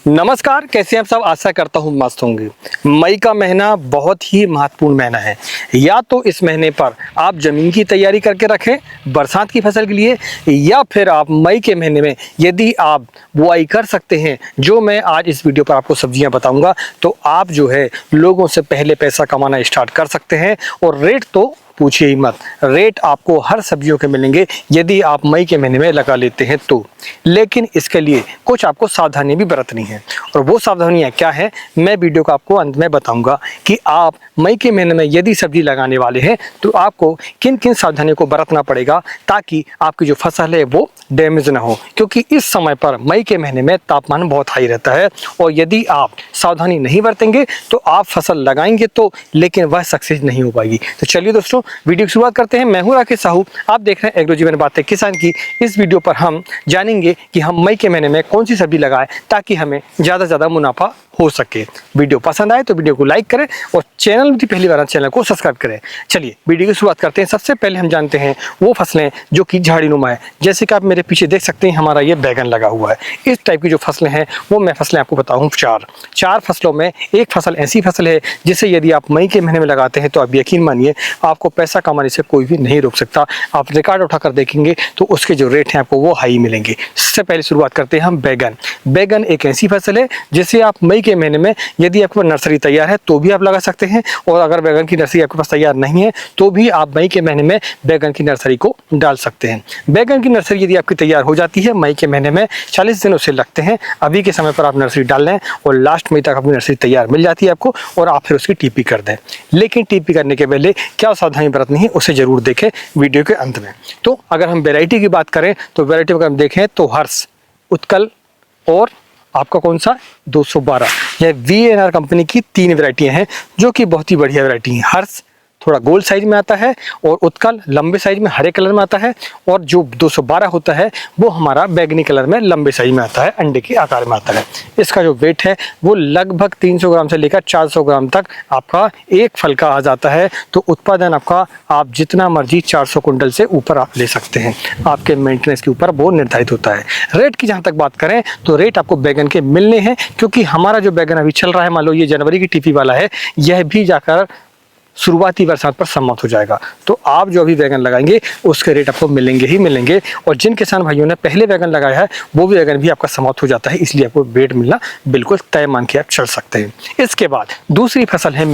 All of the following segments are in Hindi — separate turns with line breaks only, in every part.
नमस्कार, कैसे हैं आप सब। आशा करता हूँ मस्त होंगे। मई का महीना बहुत ही महत्वपूर्ण महीना है। या तो इस महीने पर आप ज़मीन की तैयारी करके रखें बरसात की फसल के लिए, या फिर आप मई के महीने में यदि आप बुआई कर सकते हैं, जो मैं आज इस वीडियो पर आपको सब्जियां बताऊंगा, तो आप जो है लोगों से पहले पैसा कमाना स्टार्ट कर सकते हैं। और रेट तो पूछिए ही मत, रेट आपको हर सब्जियों के मिलेंगे यदि आप मई के महीने में लगा लेते हैं तो। लेकिन इसके लिए कुछ आपको सावधानी भी बरतनी है, और वो सावधानियां क्या है मैं वीडियो को आपको अंत में बताऊंगा कि आप मई के महीने में यदि सब्जी लगाने वाले हैं तो आपको किन किन सावधानियों को बरतना पड़ेगा, ताकि आपकी जो फसल है वो डैमेज ना हो। क्योंकि इस समय पर मई के महीने में तापमान बहुत हाई रहता है, और यदि आप सावधानी नहीं बरतेंगे तो आप फसल लगाएंगे तो, लेकिन वह सक्सेस नहीं हो पाएगी। तो चलिए दोस्तों, वीडियो की शुरुआत करते हैं। मैं हूं राकेश साहू, आप देख रहे हैं एग्रो जीवन बातें किसान की। इस वीडियो पर हम जानेंगे कि हम मई के महीने में कौन सी सब्जी लगाएं ताकि हमें ज़्यादा से ज़्यादा मुनाफा हो सके। वीडियो पसंद आए तो वीडियो को लाइक करें, और चैनल में पहली बार चैनल को सब्सक्राइब करें। चलिए वीडियो की शुरुआत करते हैं। सबसे पहले हम जानते हैं वो फसलें जो कि झाड़ीनुमा है। जैसे कि आप मेरे पीछे देख सकते हैं, हमारा ये बैगन लगा हुआ है। इस टाइप की जो फसलें हैं वो मैं फसलें आपको बताऊँ चार फसलों में एक फसल ऐसी फसल है जिसे यदि आप मई के महीने में लगाते हैं तो आप यकीन मानिए आपको पैसा कमाने से कोई भी नहीं रोक सकता। आप रिकॉर्ड उठाकर देखेंगे तो उसके जो रेट हैं आपको वो हाई मिलेंगे। सबसे पहले शुरुआत करते हैं हम बैगन एक ऐसी फसल है जिसे आप मई के महीने में यदि आपके पास नर्सरी तैयार है तो भी आप लगा सकते हैं, और अगर बैगन की नर्सरी आपके पास तैयार नहीं है तो भी आप मई के महीने में बैगन की नर्सरी को डाल सकते हैं। बैगन की नर्सरी यदि आपकी तैयार हो जाती है मई के महीने में 40 दिन उसे लगते हैं। अभी के समय पर आप नर्सरी डाल लें और लास्ट मई तक अपनी नर्सरी तैयार मिल जाती है आपको, और आप फिर उसकी टीपी कर दें। लेकिन टीपी करने के पहले क्या सावधानी बरतनी है उसे जरूर देखें वीडियो के अंत में। तो अगर हम वैरायटी की बात करें तो वैरायटी अगर हम देखें तो हर्ष, उत्कल और आपका कौन सा 212, यह VNR कंपनी की 3 वैरायटियां हैं जो कि बहुत ही बढ़िया वैरायटी हैं। हर्ष थोड़ा गोल साइज में आता है, और उत्कल लंबे साइज में हरे कलर में आता है, और जो 212 होता है वो हमारा बैगनी कलर में लंबे साइज में आता है, अंडे के आकार में आता है। इसका जो वेट है वो लगभग 300 ग्राम से लेकर 400 ग्राम तक आपका एक फल का आ जाता है। तो उत्पादन आपका आप जितना मर्जी 400 कुंटल से ऊपर आप ले सकते हैं। आपके मेंटेनेंस के ऊपर वो निर्धारित होता है। रेट की जहाँ तक बात करें तो रेट आपको बैगन के मिलने हैं, क्योंकि हमारा जो बैगन अभी चल रहा है, मान लो ये जनवरी की टीपी वाला है, यह भी जाकर शुरुआती बरसात पर समाप्त हो जाएगा। तो आप जो अभी बैगन लगाएंगे उसके रेट आपको मिलेंगे ही मिलेंगे। और जिन किसान भाइयों ने पहले बैगन लगाया है वो भी बैगन भी आपका समाप्त हो जाता है, इसलिए आपको रेट मिलना बिल्कुल तय मान के आप चल सकते हैं। इसके बाद दूसरी फसल है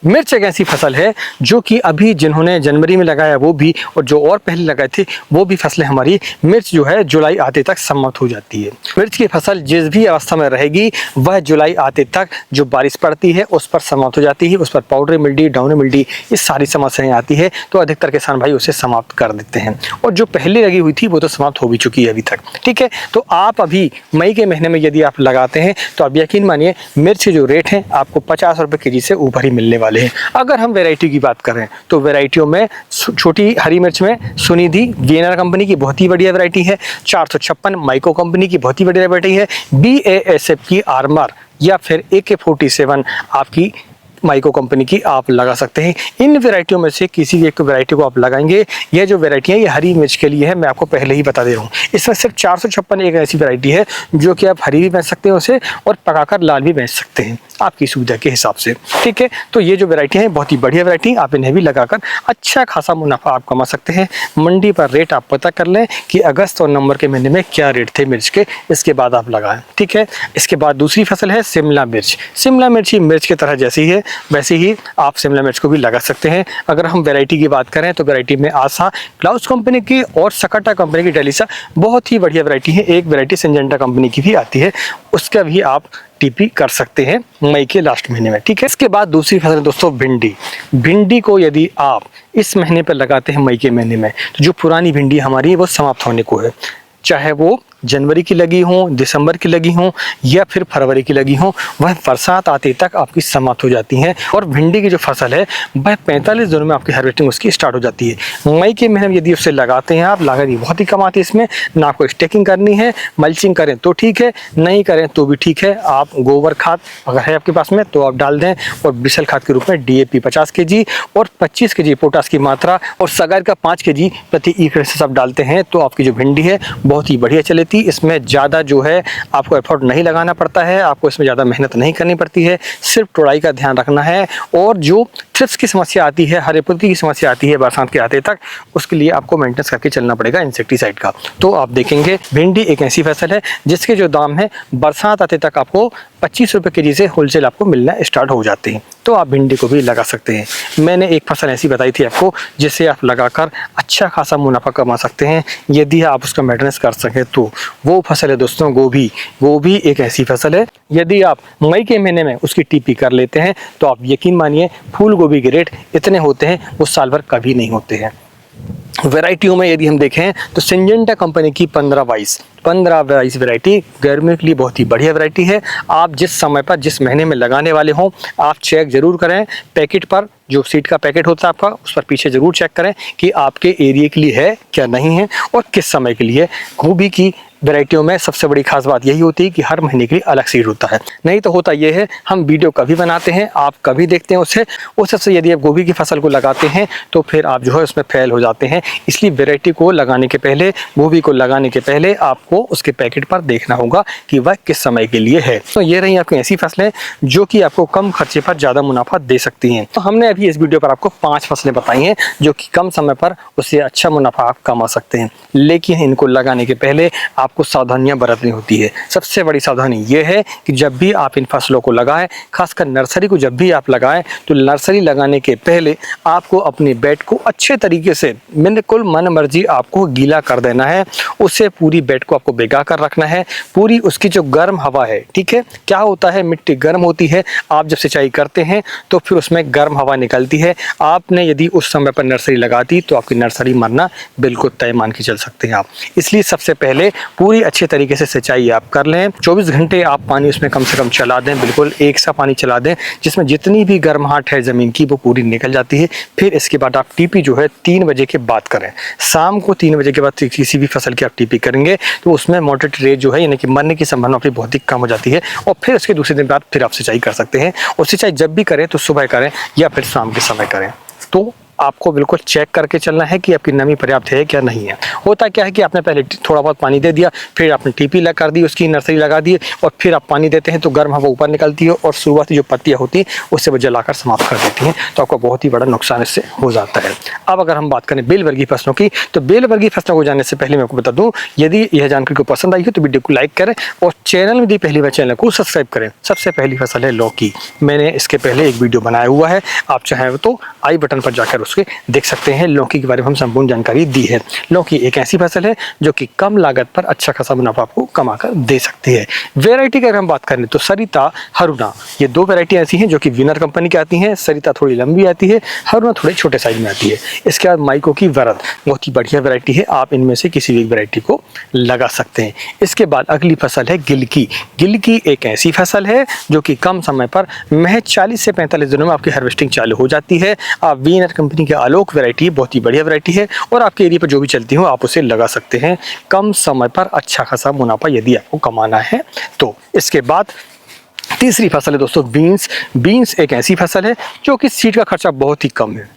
मिर्च एक ऐसी फसल है जो कि अभी जिन्होंने जनवरी में लगाया वो भी, और जो और पहले लगाए थे वो भी फसलें हमारी मिर्च जो है जुलाई आते तक समाप्त हो जाती है। मिर्च की फसल जिस भी अवस्था में रहेगी वह जुलाई आते तक जो बारिश पड़ती है उस पर समाप्त हो जाती है। उस पर पाउडरी मिल्डी, डाउनी मिल्डी, ये सारी समस्याएं आती है, तो अधिकतर किसान भाई उसे समाप्त कर देते हैं। और जो पहले लगी हुई थी वो तो समाप्त हो भी चुकी है अभी तक, ठीक है। तो आप अभी मई के महीने में यदि आप लगाते हैं तो आप यकीन मानिए मिर्च के जो रेट हैं आपको 50 रुपये केजी से ऊपर ही मिलने वाले हैं। अगर हम वैरायटी की बात करें तो वैरायटियों में छोटी हरी मिर्च में सुनिधि VNR कंपनी की बहुत ही बढ़िया वैरायटी है। 456 माइको कंपनी की बहुत ही बढ़िया वैरायटी है। BASF की आर्मर या फिर AK47 आपकी माइको कंपनी की आप लगा सकते हैं। इन वैरायटियों में से किसी एक वैरायटी को आप लगाएंगे। यह जो वैरायटियां ये हरी मिर्च के लिए है, मैं आपको पहले ही बता दे रहा हूँ। इसमें सिर्फ 456 एक ऐसी वैरायटी है जो कि आप हरी भी बेच सकते हैं उसे, और पकाकर लाल भी बेच सकते हैं आपकी सुविधा के हिसाब से, ठीक है। तो ये जो वैरायटी है बहुत ही बढ़िया वैरायटी, आप इन्हें भी लगाकर अच्छा खासा मुनाफा आप कमा सकते हैं। मंडी पर रेट आप पता कर लें कि अगस्त और नवंबर के महीने में क्या रेट थे मिर्च के, इसके बाद आप लगाएं, ठीक है। इसके बाद दूसरी फसल है शिमला मिर्च। शिमला मिर्च ही मिर्च की तरह जैसी है वैसे ही आप शिमला मिर्च को भी लगा सकते हैं। अगर हम वैरायटी की बात करें तो वैरायटी में आशा क्लाउस कंपनी की और सकटा कंपनी की डेलिसा बहुत ही बढ़िया वैरायटी है। एक वैरायटी सिंजेंटा कंपनी की भी आती है, उसका भी आप टीपी कर सकते हैं मई के लास्ट महीने में, ठीक है। इसके बाद दूसरी फसल दोस्तों भिंडी को यदि आप इस महीने पर लगाते हैं मई के महीने में, तो जो पुरानी भिंडी हमारी है वो समाप्त होने को है। चाहे वो जनवरी की लगी हो, दिसंबर की लगी हो या फिर फरवरी की लगी हो, वह बरसात आते तक आपकी समाप्त हो जाती हैं। और भिंडी की जो फसल है वह 45 दिनों में आपकी हार्वेस्टिंग उसकी स्टार्ट हो जाती है। मई के महीने में यदि उसे लगाते हैं आप, लागत बहुत ही कम आती है इसमें, ना आपको स्टेकिंग करनी है, मल्चिंग करें तो ठीक है, नहीं करें तो भी ठीक है। आप गोबर खाद अगर है आपके पास में तो आप डाल दें, और बिसल खाद के रूप में DAP 50 kg और 25 kg पोटास की मात्रा और सगार का 5 kg प्रति एकड़ से सब डालते हैं तो आपकी जो भिंडी है बहुत ही बढ़िया चले खेती इसमें ज़्यादा जो है आपको एफर्ट नहीं लगाना पड़ता है, आपको इसमें ज़्यादा मेहनत नहीं करनी पड़ती है, सिर्फ टोड़ाई का ध्यान रखना है। और जो थ्रिप्स की समस्या आती है, हरेपत्ती की समस्या आती है बरसात के आते तक, उसके लिए आपको मेंटेनेंस करके चलना पड़ेगा इंसेक्टिसाइड का। तो आप देखेंगे भिंडी एक ऐसी फसल है जिसके जो दाम है बरसात आते तक आपको 25 रुपये केजी से होलसेल आपको मिलना स्टार्ट हो जाते हैं। तो आप भिंडी को भी लगा सकते हैं। मैंने एक फसल ऐसी बताई थी आपको जिसे आप लगाकर अच्छा खासा मुनाफा कमा सकते हैं यदि आप उसका मेंटेनेंस कर सकें तो। वो फसल है दोस्तों गोभी। गोभी एक ऐसी फसल है यदि आप मई के महीने में उसकी टीपी कर लेते हैं तो आप यकीन मानिए फूल गोभी के रेट इतने होते हैं वो साल भर कभी नहीं होते हैं। वैरायटियों में यदि हम देखें तो सिंजेंटा कंपनी की 15-22 वैरायटी गर्मियों के लिए बहुत ही बढ़िया वैरायटी है। आप जिस समय पर जिस महीने में लगाने वाले हों आप चेक ज़रूर करें पैकेट पर, जो सीड का पैकेट होता है आपका उस पर पीछे ज़रूर चेक करें कि आपके एरिया के लिए है क्या नहीं है और किस समय के लिए। गोभी की वैरायटियों में सबसे बड़ी खास बात यही होती है कि हर महीने के लिए अलग सीड होता है। नहीं तो होता यह है हम वीडियो कभी बनाते हैं आप कभी देखते हैं उस सबसे यदि आप गोभी की फसल को लगाते हैं तो फिर आप जो है उसमें फेल हो जाते हैं। इसलिए वैरायटी को लगाने के पहले, गोभी को लगाने के पहले आपको उसके पैकेट पर देखना होगा कि वह किस समय के लिए है। तो ये रही आपकी ऐसी फसलें जो कि आपको कम खर्चे पर ज़्यादा मुनाफा दे सकती हैं। तो हमने अभी इस वीडियो पर आपको 5 फसलें बताई हैं जो कि कम समय पर उससे अच्छा मुनाफा आप कमा सकते हैं। लेकिन इनको लगाने के पहले आपको सावधानियां बरतनी होती है। सबसे बड़ी सावधानी ये है कि जब भी आप इन फसलों को लगाएं, खासकर नर्सरी को जब भी आप लगाएं तो नर्सरी लगाने के पहले आपको अपने बेड को अच्छे तरीके से बिल्कुल मन मर्जी आपको गीला कर देना है। उससे पूरी बेड को आपको भिगा कर रखना है। पूरी उसकी जो गर्म हवा है, ठीक है, क्या होता है मिट्टी गर्म होती है, आप जब सिंचाई करते हैं तो फिर उसमें गर्म हवा निकलती है। आपने यदि उस समय पर नर्सरी लगा दी तो आपकी नर्सरी मरना बिल्कुल तय मान के चल सकते हैं आप। इसलिए सबसे पहले पूरी अच्छे तरीके से सिंचाई आप कर लें। 24 घंटे आप पानी उसमें कम से कम चला दें, बिल्कुल एक सा पानी चला दें जिसमें जितनी भी गर्माहट है ज़मीन की वो पूरी निकल जाती है। फिर इसके बाद आप टीपी जो है 3 बजे के बाद करें। शाम को 3 बजे के बाद किसी भी फसल की आप टीपी करेंगे तो उसमें मोर्टेलिटी रेट जो है यानी कि मरने की संभावना आपकी बहुत ही कम हो जाती है। और फिर उसके दूसरे दिन बाद फिर आप सिंचाई कर सकते हैं। और सिंचाई जब भी करें तो सुबह करें या फिर शाम के समय करें। तो आपको बिल्कुल चेक करके चलना है कि आपकी नमी पर्याप्त है क्या नहीं है। होता क्या है कि आपने पहले थोड़ा बहुत पानी दे दिया, फिर आपने टीपी लगा कर दी, उसकी नर्सरी लगा दी और फिर आप पानी देते हैं तो गर्म हवा ऊपर निकलती है और शुरुआती जो पत्तियां होती हैं उससे वो जलाकर समाप्त कर देती हैं। तो आपको बहुत ही बड़ा नुकसान इससे हो जाता है। अब अगर हम बात करें बेल वर्गीय फसलों की तो बेल वर्गीय फसलों को जानने से पहले मैं आपको बता दूँ यदि यह जानकारी को पसंद आई है तो वीडियो को लाइक करें और चैनल में यदि पहली बार चैनल को सब्सक्राइब करें। सबसे पहली फसल है लौकी। मैंने इसके पहले एक वीडियो बनाया हुआ है, आप चाहें तो आई बटन पर जाकर उसके देख सकते हैं। लौकी के बारे में हम संपूर्ण जानकारी दी है। लौकी एक ऐसी फसल है जो कि कम लागत पर अच्छा खासा मुनाफा आपको कमा कर दे सकती है। वैरायटी की अगर हम बात करें तो सरिता, हरुणा, ये 2 वैरायटी ऐसी हैं जो कि विनर कंपनी की आती हैं। सरिता थोड़ी लंबी आती है, हरुणा थोड़े छोटे साइज में आती है। इसके बाद माइको की वरद, बहुत ही बढ़िया वैरायटी है, आप इनमें से किसी भी वैरायटी को लगा सकते हैं। इसके बाद अगली फसल है गिलकी। गिलकी एक ऐसी फसल है जो कि कम समय पर महज 40 से 45 दिनों में आपकी हार्वेस्टिंग चालू हो जाती है। आप विनर कंपनी के आलोक वैरायटी बहुत ही बढ़िया वैरायटी है और आपके एरिया पर जो भी चलती हो आप उसे लगा सकते हैं कम समय पर अच्छा खासा मुनाफा यदि आपको कमाना है तो। इसके बाद तीसरी फसल है दोस्तों बीन्स। बीन्स एक ऐसी फसल है जो कि सीड का खर्चा बहुत ही कम है।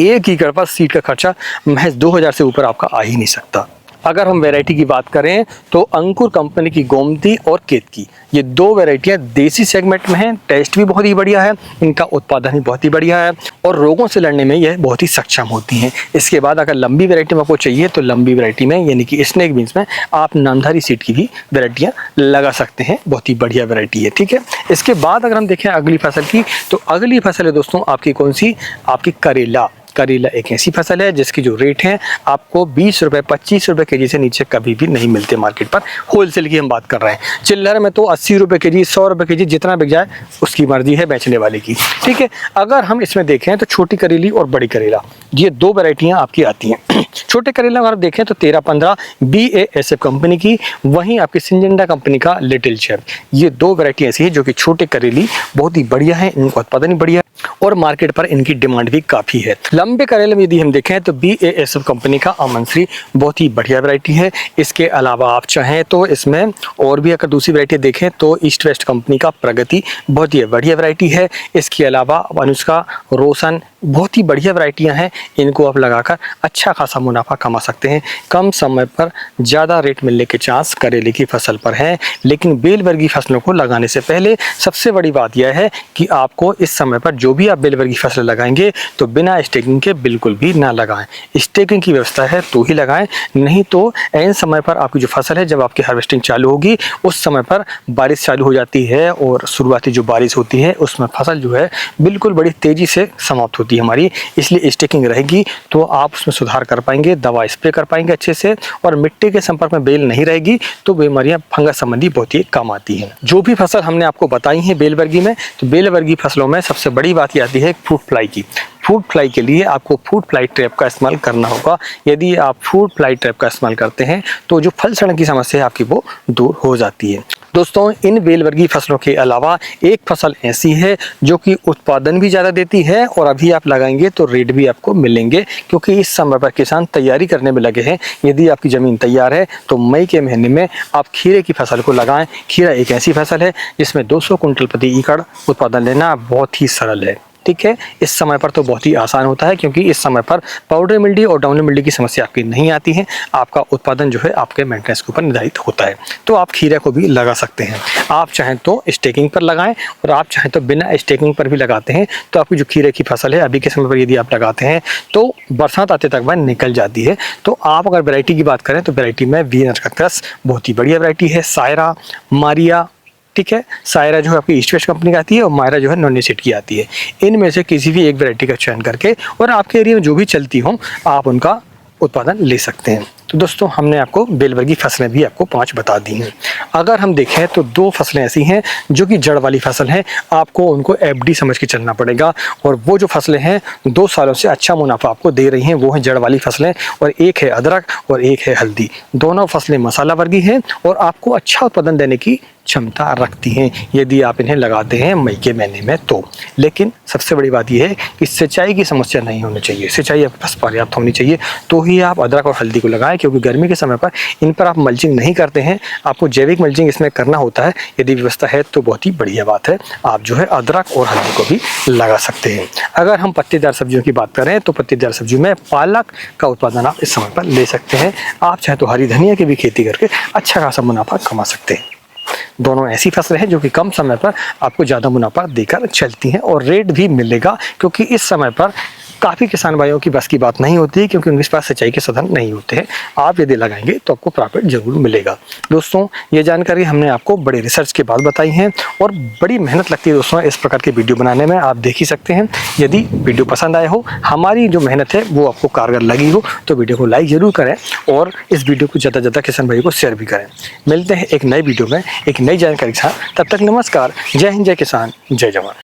1 एकड़ पर सीड का खर्चा महज 2000 से ऊपर आपका आ ही नहीं सकता। अगर हम वैरायटी की बात करें तो अंकुर कंपनी की गोमती और केतकी, ये 2 वैरायटियां देसी सेगमेंट में हैं। टेस्ट भी बहुत ही बढ़िया है, इनका उत्पादन भी बहुत ही बढ़िया है और रोगों से लड़ने में यह बहुत ही सक्षम होती हैं। इसके बाद अगर लंबी वैरायटी में आपको चाहिए तो लंबी वैरायटी में यानी कि स्नेक बीन्स में आप नामधारी सीड की भी वैरायटियाँ लगा सकते हैं। बहुत ही बढ़िया वैरायटी है, ठीक है। इसके बाद अगर हम देखें अगली फसल की तो अगली फसल है दोस्तों आपकी कौन सी, आपकी करेला। करेला एक ऐसी फसल है जिसकी जो रेट है आपको 20 रुपये 25 रुपये केजी से नीचे कभी भी नहीं मिलते मार्केट पर। होलसेल की हम बात कर रहे हैं, चिल्लर में तो 80 रुपये केजी 100 रुपये केजी जितना बिक जाए उसकी मर्जी है बेचने वाले की, ठीक है। अगर हम इसमें देखें तो छोटी करेली और बड़ी करेला ये 2 वैरायटियाँ आपकी आती हैं। छोटे करेला अगर देखें तो 13-15 BASF कंपनी की, वहीं आपकी सिंजेंटा कंपनी का लिटिल चेफ, ये 2 वैरायटी ऐसी है जो कि छोटे करेली बहुत ही बढ़िया है, इनका उत्पादन ही बढ़िया है और मार्केट पर इनकी डिमांड भी काफ़ी है। लंबे करेले में यदि हम देखें तो BASF कंपनी का अमन श्री बहुत ही बढ़िया वैरायटी है। इसके अलावा आप चाहें तो इसमें और भी अगर दूसरी वैरायटी देखें तो ईस्ट वेस्ट कंपनी का प्रगति बहुत ही बढ़िया वैरायटी है। इसके अलावा अनुष्का, रोशन बहुत ही बढ़िया वैरायटियां हैं। इनको आप लगाकर अच्छा खासा मुनाफा कमा सकते हैं। कम समय पर ज़्यादा रेट मिलने के चांस करेले की फसल पर हैं। लेकिन बेल वर्गीय फसलों को लगाने से पहले सबसे बड़ी बात यह है कि आपको इस समय पर जो भी आप बेल वर्गीय फसल लगाएंगे तो बिना स्टेकिंग के बिल्कुल भी ना लगाएं। स्टेकिंग की व्यवस्था है तो ही लगाएं, नहीं तो ऐन समय पर आपकी जो फसल है, जब आपकी हार्वेस्टिंग चालू होगी उस समय पर बारिश चालू हो जाती है और शुरुआती जो बारिश होती है उसमें फसल जो है बिल्कुल बड़ी तेज़ी से समाप्त होती है हमारी। इसलिए स्टेकिंग रहेगी तो आप उसमें सुधार कर पाएंगे, दवा स्प्रे कर पाएंगे अच्छे से, और मिट्टी के संपर्क में बेल नहीं रहेगी तो बीमारियां फंगस संबंधी बहुत ही कम आती हैं। जो भी फसल हमने आपको बताई है बेल वर्गीय में, तो बेल वर्गीय फसलों में सबसे बड़ी बात ये आती है फ्रूट फ्लाई की। फ्रूट फ्लाई के लिए आपको फ्रूट फ्लाई ट्रैप का इस्तेमाल करना होगा। यदि आप फ्रूट फ्लाई ट्रैप का इस्तेमाल करते हैं तो जो फल सड़ने की समस्या है आपकी वो दूर हो जाती है। दोस्तों, इन बेल वर्गीय फसलों के अलावा एक फसल ऐसी है जो कि उत्पादन भी ज़्यादा देती है और अभी आप लगाएंगे तो रेट भी आपको मिलेंगे, क्योंकि इस समय पर किसान तैयारी करने में लगे हैं। यदि आपकी ज़मीन तैयार है तो मई के महीने में आप खीरे की फसल को लगाएं। खीरा एक ऐसी फसल है जिसमें 200 कुंटल प्रति एकड़ उत्पादन लेना बहुत ही सरल है। ठीक है, इस समय पर तो बहुत ही आसान होता है, क्योंकि इस समय पर पाउडर मिल्डी और डाउन मिल्डी की समस्या आपकी नहीं आती है। आपका उत्पादन जो है आपके मेंटेनेंस के ऊपर निर्धारित होता है। तो आप खीरे को भी लगा सकते हैं। आप चाहें तो स्टेकिंग पर लगाएं और आप चाहें तो बिना स्टेकिंग पर भी लगाते हैं तो आपकी जो खीरे की फसल है अभी के समय पर यदि आप लगाते हैं तो बरसात आते तक वह निकल जाती है। तो आप अगर वैरायटी की बात करें तो वैरायटी में वीनस कैक्टस बहुत ही बढ़िया वैरायटी है। सायरा, मारिया, ठीक है, सायरा जो है आपकी ईस्ट वेस्ट कंपनी की आती है और मायरा जो है नॉन सीड की आती है। इनमें से किसी भी एक वैरायटी का चयन करके और आपके एरिया में जो भी चलती हो आप उनका उत्पादन ले सकते हैं। तो दोस्तों, हमने आपको बेल वर्गीय फसलें भी आपको 5 बता दी हैं। अगर हम देखें तो 2 फसलें ऐसी हैं जो कि जड़ वाली फसल हैं, आपको उनको FD समझ के चलना पड़ेगा। और वो जो फसलें हैं 2 सालों से अच्छा मुनाफा आपको दे रही हैं वो हैं जड़ वाली फसलें, और एक है अदरक और एक है हल्दी। दोनों फसलें मसाला वर्गीय हैं और आपको अच्छा उत्पादन देने की क्षमता रखती हैं यदि आप इन्हें लगाते हैं मई के महीने में तो। लेकिन सबसे बड़ी बात यह है कि सिंचाई की समस्या नहीं होनी चाहिए। सिंचाई आपके पास पर्याप्त होनी चाहिए तो ही आप अदरक और हल्दी को लगाएं, क्योंकि गर्मी के समय पर इन पर आप मल्चिंग नहीं करते हैं। आपको जैविक मल्चिंग इसमें करना होता है। यदि व्यवस्था है तो बहुत ही बढ़िया बात है, आप जो है अदरक और हल्दी को भी लगा सकते हैं। अगर हम पत्तेदार सब्जियों की बात करें तो पत्तेदार सब्जियों में पालक का उत्पादन आप इस समय पर ले सकते हैं। आप चाहे तो हरी धनिया की भी खेती करके अच्छा खासा मुनाफा कमा सकते हैं। दोनों ऐसी फसलें हैं जो कि कम समय पर आपको ज़्यादा मुनाफा देकर चलती हैं और रेट भी मिलेगा, क्योंकि इस समय पर काफ़ी किसान भाइयों की बस की बात नहीं होती है, क्योंकि उनके पास सिंचाई के साधन नहीं होते हैं। आप यदि लगाएंगे तो आपको प्रॉफिट जरूर मिलेगा। दोस्तों, ये जानकारी हमने आपको बड़े रिसर्च के बाद बताई हैं और बड़ी मेहनत लगती है दोस्तों इस प्रकार के वीडियो बनाने में। आप देख ही सकते हैं। यदि वीडियो पसंद आए हो, हमारी जो मेहनत है वो आपको कारगर लगी हो, तो वीडियो को लाइक ज़रूर करें और इस वीडियो को ज़्यादा से ज़्यादा किसान भाइयों को शेयर भी करें। मिलते हैं एक नए वीडियो में एक नई जानकारी के साथ। तब तक नमस्कार। जय हिंद, जय किसान, जय जवान।